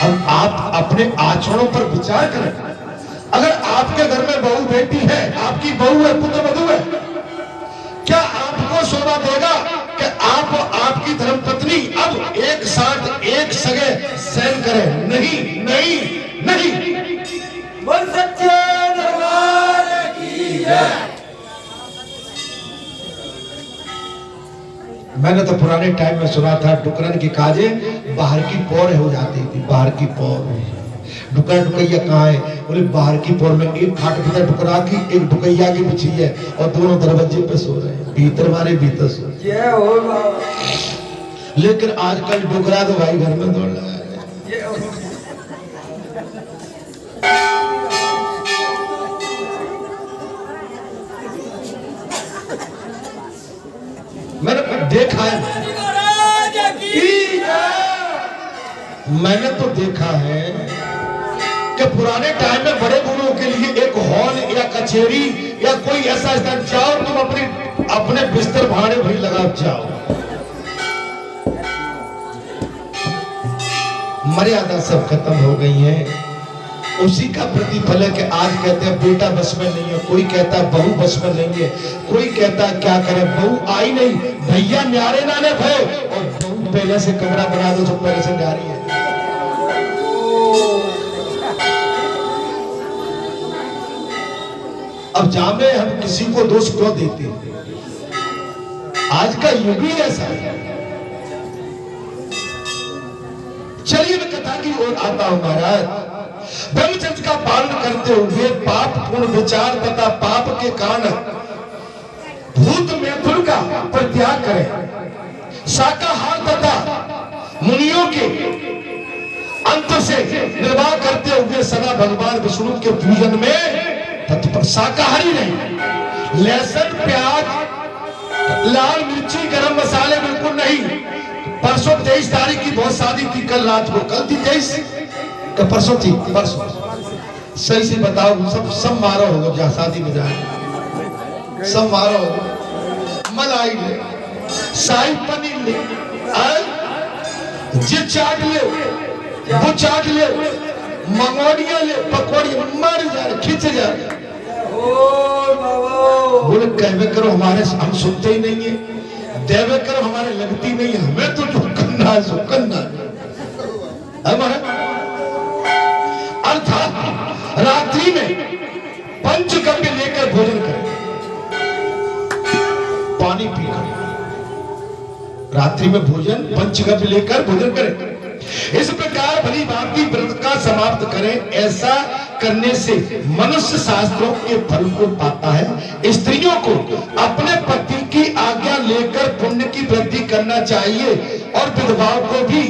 अब आप अपने आचरणों पर विचार करें। अगर आपके घर में बहू बेटी है, आपकी बहू है, पुत्र वधू है, क्या आपको शोभा देगा कि आप आपकी धर्मपत्नी अब एक साथ एक सगे शयन करें? नहीं नहीं नहीं। बोल सच्चे दरबार की जय। मैंने तो पुराने टाइम में सुना था डुकरन की काजे बाहर की पौर हो जाती थी। बाहर की पौर, डुकरा डुकैया कहाँ है? बोले बाहर की पौर में एक खाट भीतर डुकरा की, एक डुकैया की बिछी है, और दोनों दरवाजे पे सो रहे हैं, भीतर वाले भीतर सो रहे। जय हो बाबा। लेकिन आजकल डुकरा तो भाई घर में दौड़ लगा रहे हैं। जय हो। मैंने देखा है, मैंने तो देखा है कि पुराने टाइम में बड़े बूढ़ों के लिए एक हॉल या कचेरी या कोई ऐसा स्थान, जाओ तुम अपने बिस्तर भाड़े भाई लगा जाओ। मर्यादा सब खत्म हो गई है। उसी का प्रतिफल है कि आज कहते हैं बेटा बस में नहीं है, कोई कहता है बहू बस में नहीं है, कोई कहता है क्या करे, बहू आई नहीं, भैया न्यारे नाने भय, और बहू पहले से कमरा बना दो जो पहले से न्यारी है। अब जामे हम किसी को दोष क्यों देते हैं? आज का युग ही ऐसा है। चलिए मैं कथा की ओर आता हूं महाराज। ब्रह्मचर्य का पालन करते हुए पाप पूर्ण विचार तथा पाप के कारण भूत मैथुन का परित्याग करें। शाकाहार तथा मुनियों के अंत से निर्वाह करते हुए सदा भगवान विष्णु के पूजन में तत्पर। शाकाहारी नहीं, लहसुन प्याज लाल मिर्ची गरम मसाले बिल्कुल नहीं। परसों 23 तारीख की बहुत शादी थी, कल रात को, कल थी 23 का परसों थी, परसों सही से बताओ, सब मारो हो जा शादी में जाए, सब मारो हो। मलाई ले, शाही पनीर ले, जे चाट ले वो चाट ले, मंगोड़िया ले, पकौड़िया, मर जा खिंच जा। बोले कहवे करो हमारे, हम सुनते ही नहीं है, देवे करो हमारे लगती नहीं है, हमें तो जो करना है सो करना है। अर्थात रात्रि में पंचगव्य लेकर भोजन करें, पानी पीकर रात्रि में भोजन पंचगव्य लेकर भोजन करें। इस प्रकार भली भांति व्रत का समाप्त करें। ऐसा करने से मनुष्य शास्त्रों के फल को पाता है। स्त्रियों को अपने पति की आज्ञा लेकर पुण्य की वृद्धि करना चाहिए और विधवाओं को भी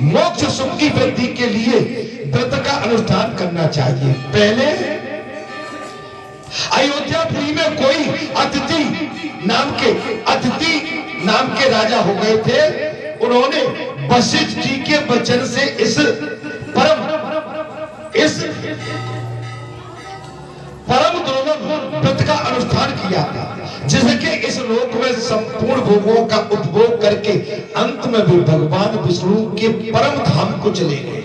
मोक्ष सुख की वृद्धि के लिए व्रत का अनुष्ठान करना चाहिए। पहले अयोध्यापुरी में कोई अतिथि नाम के राजा हो गए थे। उन्होंने वशिष्ठ जी के वचन से इस परम दुर्लभ व्रत का अनुष्ठान किया था, जिससे कि इस लोक में संपूर्ण भोगों का उपभोग करके अंत में भी भगवान विष्णु के परम धाम को चले गए।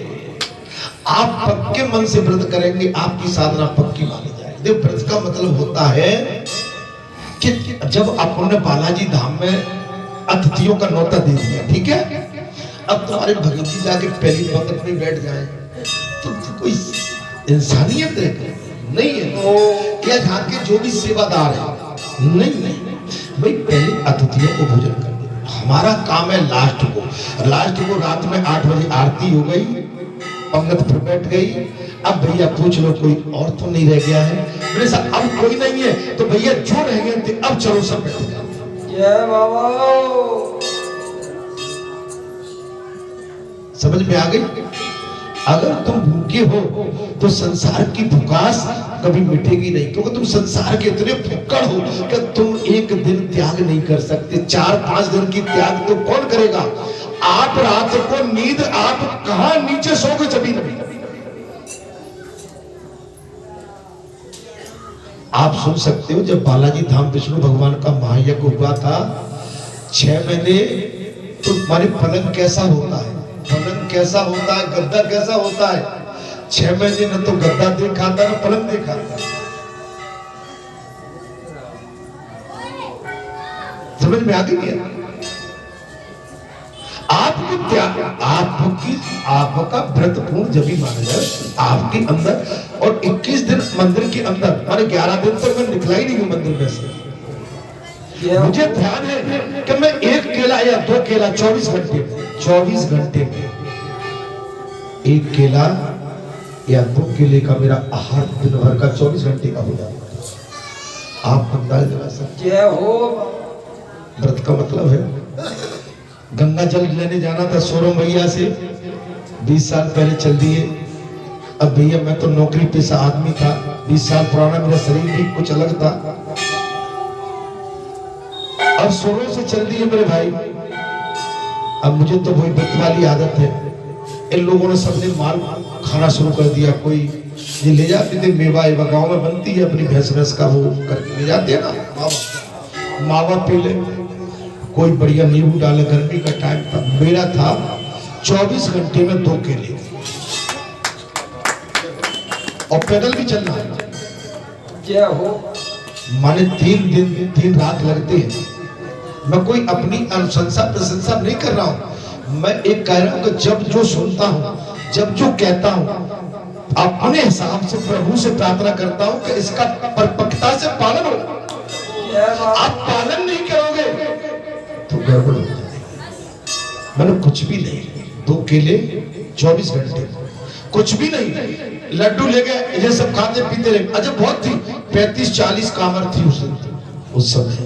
आप पक्के मन से व्रत करेंगे, आपकी साधना पक्की मानी जाएगी। व्रत का मतलब होता है कि जब आपने बालाजी धाम में अतिथियों का नौता दे दिया, ठीक है, अब तुम्हारे भगत जी जाके पहली पंक्ति में बैठ जाए तो कोई इंसानियत नहीं है। या यहाँ के जो भी सेवादार है नहीं भाई, पहले अतिथियों को भोजन कर दे। हमारा काम है लास्ट को रात में 8 बजे आरती हो गई, पंगत पर बैठ गई। अब भैया पूछ लो कोई और तो नहीं रह गया है? मेरे साथ अब कोई नहीं है तो भैया जो रह गए थे अब चलो सब बैठ जाओ। जय बाबा। समझ में आ गई? अगर तुम भूखे हो तो संसार की भुकास कभी मिटेगी नहीं, क्योंकि तुम संसार के इतने फुक्कड़ हो कि तुम एक दिन त्याग नहीं कर सकते। 4-5 दिन की त्याग तो कौन करेगा? आप रात को नींद आप कहां नीचे सोगे जमीन में? आप सुन सकते हो जब बालाजी धाम विष्णु भगवान का महायज्ञ हुआ था, 6 महीने तो तुम्हारे पलंग कैसा होता है, पलंग कैसा होता है, गद्दा कैसा होता है। 6 महीने न तो गद्दा देखा था न पलंग देखा था। समझ में आ गई? आपको त्याग, आपका व्रत पूर्ण जब भी माना जाए आपके अंदर। और 21 दिन मंदिर के अंदर, माने 11 दिन तक मैं निकला ही नहीं हूं मंदिर में से। मुझे ध्यान है कि मैं 1 केला या 2 केला 24 घंटे में 1 केला या 2 केले का मेरा आहार दिन भर का 24 घंटे का हो जाता है। आप अंदाज लगा सकते हो व्रत का मतलब है। गंगा जल लेने जाना था सोरम भैया से 20 साल पहले चल दिए। अब भैया मैं तो नौकरी पेशा आदमी था, 20 साल पुराना, मेरा शरीर भी कुछ अलग था। अब सोरों से चल दिए मेरे भाई। अब मुझे तो वही व्रत वाली आदत है। इन लोगों ने सबने माल खाना शुरू कर दिया। कोई ये ले जाते थे मेवा एवा, गाँव में बनती है अपनी भैंस का वो करके ले जाते हैं ना, मावा पी ले, कोई बढ़िया नींबू डाले। गर्मी का टाइम था, मेरा था 24 घंटे में 2 केले और पैदल भी चलना है। जय हो। माने 3 दिन 3 रात लगते हैं। मैं कोई अपनी अनुशंसा प्रशंसा नहीं कर रहा हूं, मैं एक कह रहा हूं कि जब जो सुनता हूं, जब जो कहता हूं, अपने हिसाब से प्रभु से प्रार्थना करता हूं कि इसका परिपक्वता से पालन हो। आप पालन नहीं करोगे तो गड़बड़ हो जाएगी। मैंने कुछ भी नहीं, 2 केले 24 घंटे, कुछ भी नहीं। लड्डू ले गए, ये सब खाते पीते रहे। अच्छा बहुत थी, 35-40 कामर थी उस समय,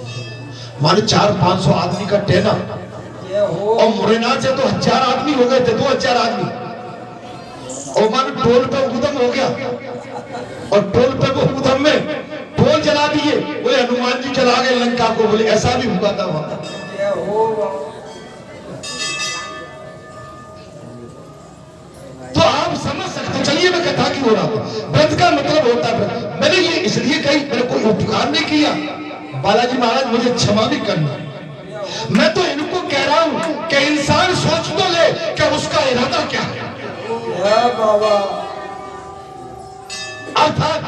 माने 400-500 आदमी का टेना। और मुरैना से तो 1000 आदमी हो गए थे, 2000 आदमी। और माने टोल पे उधम हो गया, और टोल पे वो उधम में टोल जला दिए। बोले हनुमान जी जला गए लंका को, बोले ऐसा भी हुआ था वहां। तो आप समझ सकते तो चलिए मैं कथा की हो रहा हूं। व्रत का मतलब होता है व्रत। मैंने ये इसलिए कही, मैंने कोई उपकार नहीं किया, बालाजी महाराज मुझे क्षमा भी करना। मैं तो इनको कह रहा हूं कि इंसान सोच तो ले कि उसका इरादा क्या है। बाबा अर्थात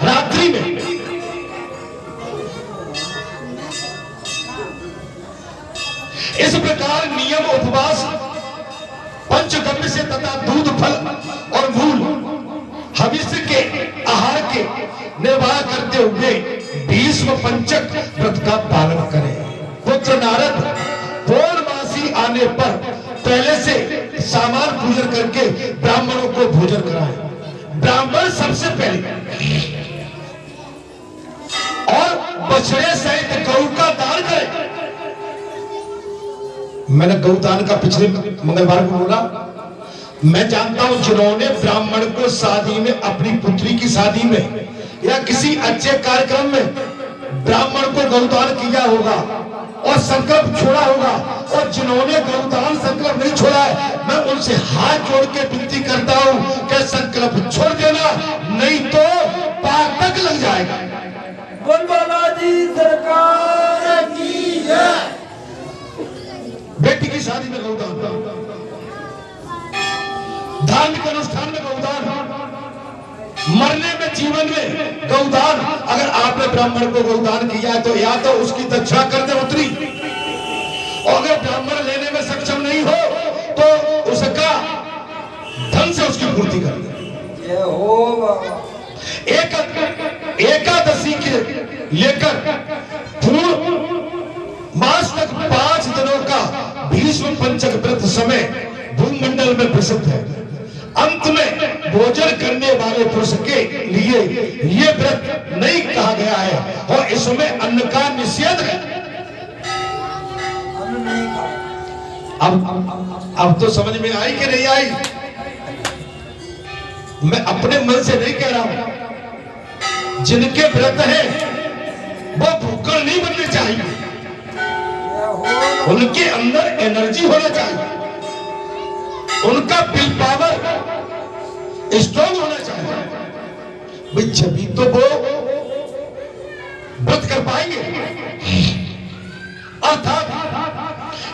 रात्रि में इस प्रकार नियम उपवास पंचगम्य से तथा दूध फल और मूल हविष्य के आहार के निर्वाह करते हुए भीष्म पंचक व्रत का पालन करें। पुत्र नारद पूर्णमासी आने पर पहले से सामान पूजन करके ब्राह्मणों को भोजन कराएं। ब्राह्मण सबसे पहले और बछड़े सहित गौ का दान करें। मैंने गौदान का पिछले मंगलवार को बोला। मैं जानता हूं जिन्होंने ब्राह्मण को शादी में, अपनी पुत्री की शादी में या किसी अच्छे कार्यक्रम में ब्राह्मण को गौदान किया होगा और संकल्प छोड़ा होगा, और जिन्होंने गौदान संकल्प नहीं छोड़ा है, मैं उनसे हाथ जोड़ के विनती करता हूं कि संकल्प छोड़ देना, नहीं तो पाप तक लग जाएगा। बोल बालाजी सरकार की जय। बेटी की शादी में गौदान, धार्मिक अनुष्ठान में गौदान, मरने में, जीवन में गौदान। अगर आपने ब्राह्मण को गौदान किया है तो या तो उसकी दक्षा कर दे उतरी, और अगर ब्राह्मण लेने में सक्षम नहीं हो तो उसका धन से उसकी पूर्ति कर दे। जय हो बाबा। एकादशी के लेकर पूर्ण मास तक 5 दिनों का भीष्म पंचक व्रत समय भूमंडल में प्रसिद्ध है। अंत में भोजन करने वाले पुरुष के लिए ये व्रत नहीं कहा गया है, और इसमें अन्न का निषेध है। अब तो समझ में आई कि नहीं आई? मैं अपने मन से नहीं कह रहा हूं। जिनके व्रत है वो भूखड़ नहीं बनने चाहिए, उनके अंदर एनर्जी होना चाहिए, उनका विल पावर स्ट्रॉन्ग होना चाहिए, भाई जभी तो वो व्रत कर पाएंगे। अर्थात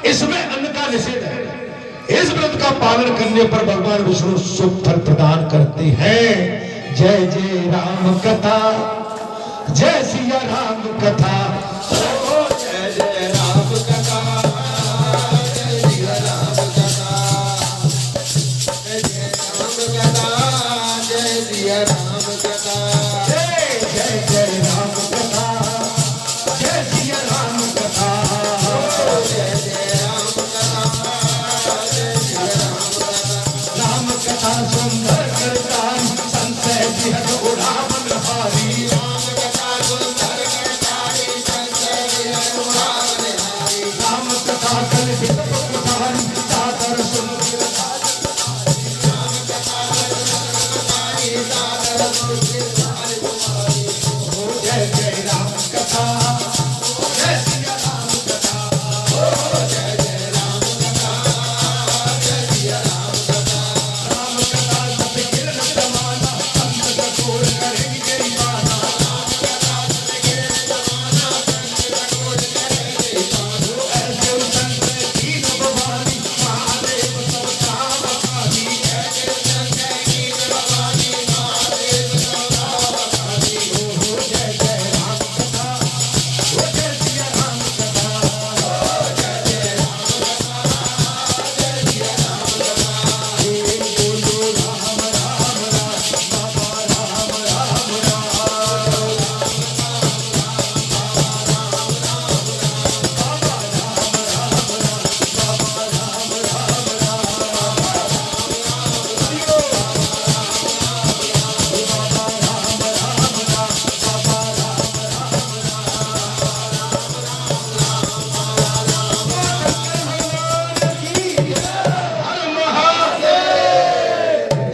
इसमें अन्न का निषेध है। इस व्रत का पालन करने पर भगवान विष्णु सुख फल प्रदान करते हैं। जय जय राम कथा, जय सिया राम कथा, जय जय राम कथा, जय सिया राम कथा, जय जय राम कथा, जय सिया राम कथा, जय जय जय राम कथा, जय सिया राम कथा, जय जय राम कथा, जय सिया राम कथा। राम कथा सुंदर करतारी, संशय जिहत उड़ावन हारी। राम कथा सुंदर करतारी, संशय जिहत उड़ावन हारी। राम कथा कल्पित पुठारी, सादर सुंदर राम कथा कल्पित सादर सुंदर तुम्हारी। जय जय राम कथा, जय सिया राम कथा, जय जय राम कथा, जय सिया राम कथा। राम कथा सब किरण जमाना, अंत कठोर करेंगे माना। राम कथा सब किरण जमाना, अंत कठोर करेंगे माना। ऐसे संत दीन भवानी, महादेव सब काम खानी। ऐसे संत दीन भवानी, महादेव सब काम खानी। हो जय जय राम कथा, हो जय सिया राम कथा, हो जय जय राम कथा, जय सिया राम कथा। बोलो राम राम राम, बाबा राम राम राम।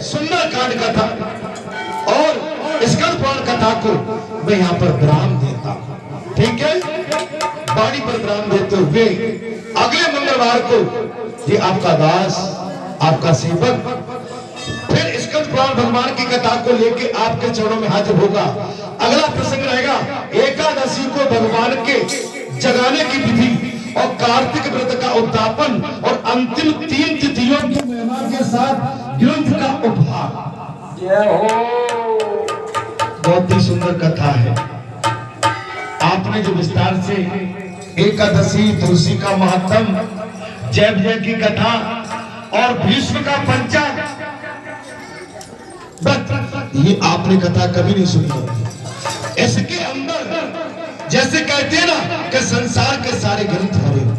सुंदरकांड कथा और स्कंद पुराण कथा को मैं यहाँ पर विराम देता हूँ, ठीक है? वाणी पर विराम देते हुए अगले मंगलवार को ये आपका दास, आपका सेवक फिर स्कंद पुराण भगवान की कथा को लेके आपके चरणों में हाजिर होगा। अगला प्रसंग रहेगा एकादशी को भगवान के जगाने की विधि और कार्तिक व्रत का उद्यापन और अंतिम 3 तिथियों की महिमा के साथ ग्रंथ का उपहार। जय हो। बहुत ही सुंदर कथा है। आपने जो विस्तार से एकादशी, तुलसी का महात्म, जय विजय की कथा और भीष्म का पंचा ये आपने कथा कभी नहीं सुनी होगी। इसके अंदर जैसे कहते हैं ना कि संसार के सारे ग्रंथ भरे हुए।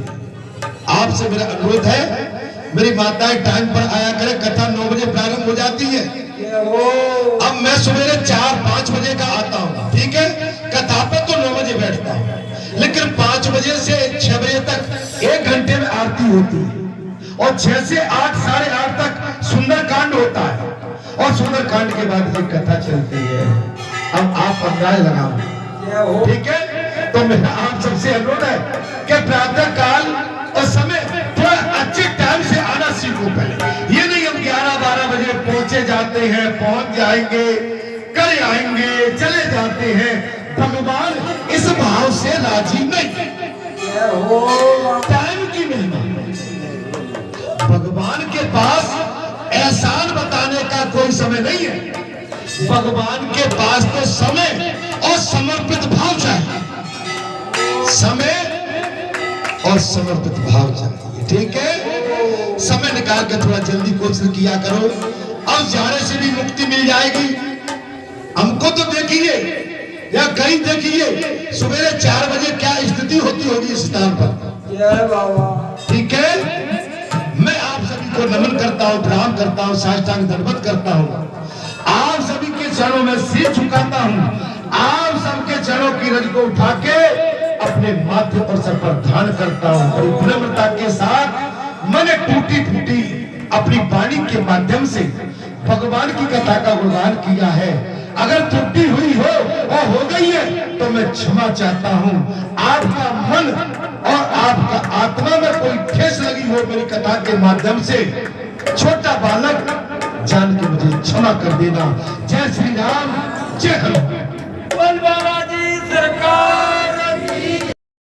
आपसे मेरा अनुरोध है, मेरी माताएं टाइम पर आया करें, कथा 9 बजे प्रारंभ हो जाती है। अब मैं सवेरे 4-5 बजे का आता हूँ, ठीक है, कथा पे तो 9 बजे बैठता हूँ, लेकिन 5 बजे से 6 बजे तक 1 घंटे में आरती होती है और 6 से 8, 8:30 तक सुंदरकांड होता है और सुंदरकांड के बाद ये कथा चलती है। अब आप अंदाज लगाओ, ठीक है। तो मेरा आप सबसे अनुरोध है कि प्रातः काल और समय थोड़ा अच्छे टाइम से आना सीखो। पहले ये नहीं हम 11-12 बजे पहुंचे जाते हैं, पहुंच जाएंगे, कल आएंगे, चले जाते हैं। भगवान इस भाव से राजी नहीं। टाइम की महिमा, भगवान के पास एहसान बताने का कोई समय नहीं है। भगवान के पास तो समय और समर्पित भाव चाहिए, समय और समर्पित भाव चाहिए, ठीक है। समय निकाल के थोड़ा जल्दी कोशिश किया करो, अब जाने से भी मुक्ति मिल जाएगी। हमको तो देखिए या कहीं देखिए सवेरे 4 बजे क्या स्थिति होती होगी इस स्थान पर, ठीक है। मैं आप सभी को नमन करता हूँ, प्रणाम करता हूँ, साष्टांग दंडवत करता हूँ। आप सभी के चरणों में सिर झुकाता हूँ। आप सबके चरणों की रज को उठा के अपने माथे पर सर पर ध्यान करता हूँ। और विनम्रता के साथ मैंने टूटी फूटी अपनी वाणी के माध्यम से भगवान की कथा का गुणगान किया है। अगर त्रुटि हुई हो और हो गई है तो मैं क्षमा चाहता हूँ। आपका मन और आपका आत्मा में कोई ठेस लगी हो मेरी कथा के माध्यम से, छोटा बालक जान के मुझे क्षमा कर देना। जय श्री राम, जय हनुमान।